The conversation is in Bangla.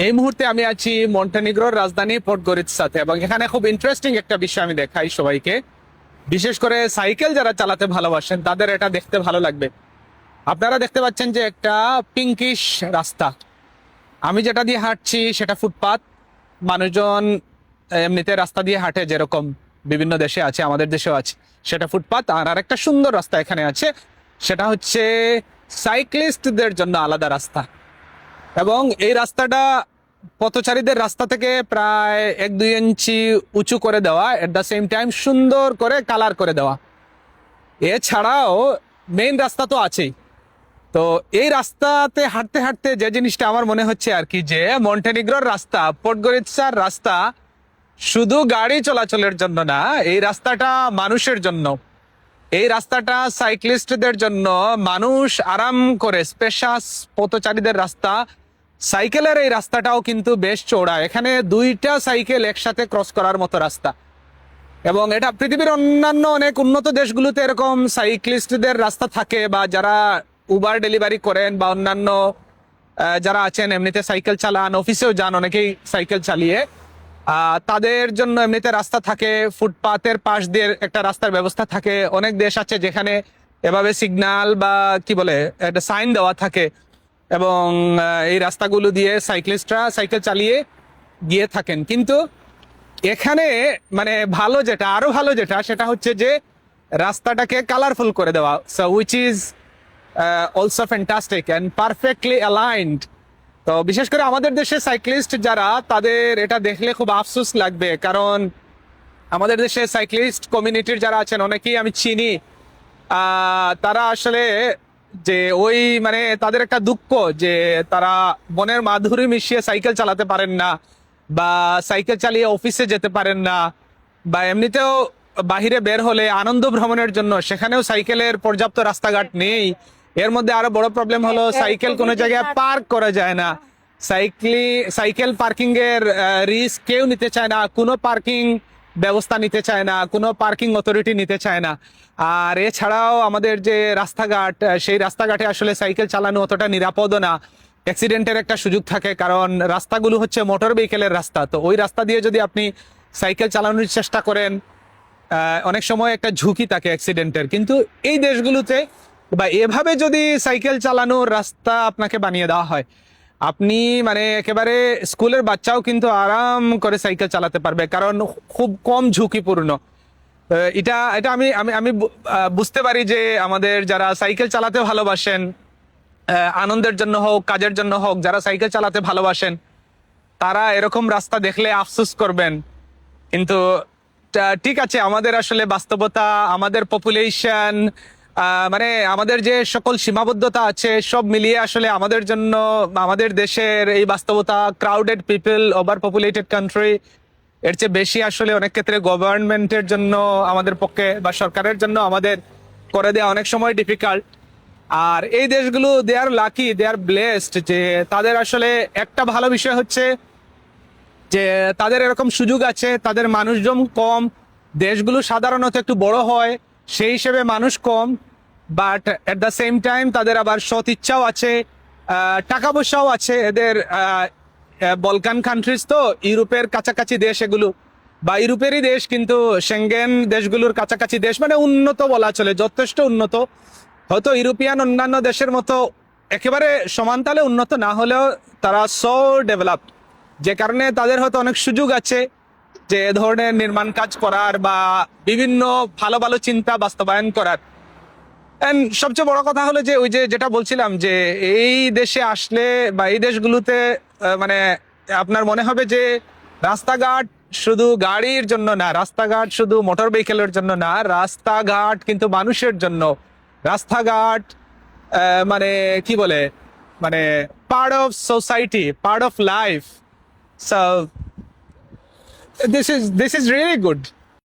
এই মুহূর্তে আমি আছি মন্টেনিগ্রোর রাজধানী পডগোরিৎসাতে এবং এখানে খুব ইন্টারেস্টিং একটা বিষয় আমি দেখাই সবাইকে। বিশেষ করে সাইকেল যারা চালাতে ভালোবাসেন তাদের এটা দেখতে ভালো লাগবে। আপনারা দেখতে পাচ্ছেন যে একটা পিঙ্কিশ রাস্তা, আমি যেটা দিয়ে হাঁটছি সেটা ফুটপাত। মানুষজন এমনিতে রাস্তা দিয়ে হাঁটে, যেরকম বিভিন্ন দেশে আছে, আমাদের দেশেও আছে, সেটা ফুটপাত। আর আরেকটা সুন্দর রাস্তা এখানে আছে, সেটা হচ্ছে সাইক্লিস্টদের জন্য আলাদা রাস্তা। এবং এই রাস্তাটা পথচারীদের রাস্তা থেকে প্রায় 1-2 ইঞ্চি উঁচু করে দেওয়া, এট দ্য সেম টাইম সুন্দর করে কালার করে দেওয়া। এছাড়াও মেইন রাস্তা তো আছেই। তো এই রাস্তাতে হাঁটতে হাঁটতে যে জিনিসটা আমার মনে হচ্ছে আর কি, যে মন্টেনিগ্রোর রাস্তা, পডগোরিৎসার রাস্তা শুধু গাড়ি চলাচলের জন্য না, এই রাস্তাটা মানুষের জন্য। এই রাস্তাটা সাইক্লিস্টদের জন্য, মানুষ আরাম করে, স্পেশাস পথচারীদের রাস্তা। সাইকেলের এই রাস্তাটাও কিন্তু বেশ চওড়া, এখানে 2টা সাইকেল একসাথে ক্রস করার মতো রাস্তা। এবং এটা পৃথিবীর অন্যান্য অনেক উন্নত দেশগুলোতে এরকম সাইক্লিস্টদের রাস্তা থাকে, বা যারা উবার ডেলিভারি করেন বা অন্যান্য যারা আছেন এমনিতে সাইকেল চালান, অফিসেও যান অনেকেই সাইকেল চালিয়ে, তাদের জন্য এমনিতে রাস্তা থাকে, ফুটপাতের পাশ দিয়ে একটা রাস্তার ব্যবস্থা থাকে। অনেক দেশ আছে যেখানে এভাবে সিগন্যাল বা কি বলে একটা সাইন দেওয়া থাকে, এবং এই রাস্তাগুলো দিয়ে সাইক্লিস্টরা সাইকেল চালিয়ে গিয়ে থাকেন। কিন্তু এখানে মানে ভালো যেটা, আরো ভালো যেটা, সেটা হচ্ছে যে রাস্তাটাকে কালারফুল করে দেওয়া, so which is also fantastic and perfectly aligned. তো বিশেষ করে আমাদের দেশে সাইক্লিস্ট যারা, তাদের এটা দেখলে খুব আফসোস লাগবে, কারণ আমাদের দেশে সাইক্লিস্ট কমিউনিটির যারা আছেন অনেকেই আমি চিনি, তারা আসলে যে ওই মানে তাদের একটা দুঃখ যে তারা বনের মাধুরী মিশিয়ে সাইকেল চালাতে পারেন না, বা সাইকেল চালিয়ে অফিসে যেতে পারেন না, বা এমনিতেও বাহিরে বের হলে আনন্দ ভ্রমণের জন্য সেখানেও সাইকেলের পর্যাপ্ত রাস্তাঘাট নেই। এর মধ্যে আরো বড় প্রবলেম হলো সাইকেল কোনো জায়গায় পার্ক করা যায় না। সাইকেল পার্কিং এর রিস্ক কেউ নিতে চায় না, কোনো পার্কিং ব্যবস্থা নিতে চায় না, কোনো পার্কিং অথরিটি নিতে চায় না। আর এছাড়াও আমাদের যে রাস্তাঘাট, সেই রাস্তাঘাটে আসলে সাইকেল চালানো অতটা নিরাপদও না, অ্যাক্সিডেন্টের একটা সুযোগ থাকে, কারণ রাস্তাগুলো হচ্ছে মোটর ভেহিকেলের রাস্তা। তো ওই রাস্তা দিয়ে যদি আপনি সাইকেল চালানোর চেষ্টা করেন, অনেক সময় একটা ঝুঁকি থাকে অ্যাক্সিডেন্টের। কিন্তু এই দেশগুলোতে বা এভাবে যদি সাইকেল চালানোর রাস্তা আপনাকে বানিয়ে দেওয়া হয়, আপনি মানে একেবারে স্কুলের বাচ্চাও কিন্তু আরাম করে সাইকেল চালাতে পারবে, কারণ খুব কম ঝুঁকিপূর্ণ। এটা এটা আমি আমি আমি বুঝতে পারি যে আমাদের যারা সাইকেল চালাতে ভালোবাসেন, আনন্দের জন্য হোক, কাজের জন্য হোক, যারা সাইকেল চালাতে ভালোবাসেন তারা এরকম রাস্তা দেখলে আফসোস করবেন। কিন্তু ঠিক আছে, আমাদের আসলে বাস্তবতা, আমাদের পপুলেশন, মানে আমাদের যে সকল সীমাবদ্ধতা আছে সব মিলিয়ে আসলে আমাদের জন্য, আমাদের দেশের এই বাস্তবতা, crowded people, over populated country, এর চেয়ে বেশি আসলে অনেক ক্ষেত্রে গভর্নমেন্টের জন্য আমাদের পক্ষে বা সরকারের জন্য আমাদের করে দেওয়া অনেক সময় ডিফিকাল্ট। আর এই দেশগুলো দে আর লাকি, দে আর ব্লেসড, যে তাদের আসলে একটা ভালো বিষয় হচ্ছে যে তাদের এরকম সুযোগ আছে, তাদের মানুষজন কম, দেশগুলো সাধারণত একটু বড় হয়, সেই হিসেবে মানুষ কম, but at the same time তাদের আবার সৎ ইচ্ছাও আছে, টাকা পয়সাও আছে এদের। বলকান কান্ট্রিজ তো ইউরোপের কাছাকাছি দেশ এগুলো, বা ইউরোপেরই দেশ, কিন্তু সেঙ্গেন দেশগুলোর কাছাকাছি দেশ, মানে উন্নত বলা চলে, যথেষ্ট উন্নত। হয়তো ইউরোপিয়ান অন্যান্য দেশের মতো একেবারে সমানতালে উন্নত না হলেও তারা সো ডেভেলপড, যে কারণে তাদের হয়তো অনেক সুযোগ আছে যে এ ধরনের নির্মাণ কাজ করার বা বিভিন্ন ভালো ভালো চিন্তা বাস্তবায়ন করার। এন্ড সবচেয়ে বড় কথা হলো যে ওই যে যেটা বলছিলাম, যে এই দেশে আসলে বা এই দেশগুলোতে মানে আপনার মনে হবে যে রাস্তাঘাট শুধু গাড়ির জন্য না, রাস্তাঘাট শুধু মোটর ভেহিকেলের জন্য না, রাস্তাঘাট কিন্তু মানুষের জন্য। রাস্তাঘাট মানে কি বলে, মানে part of society, part of life. So this is really good.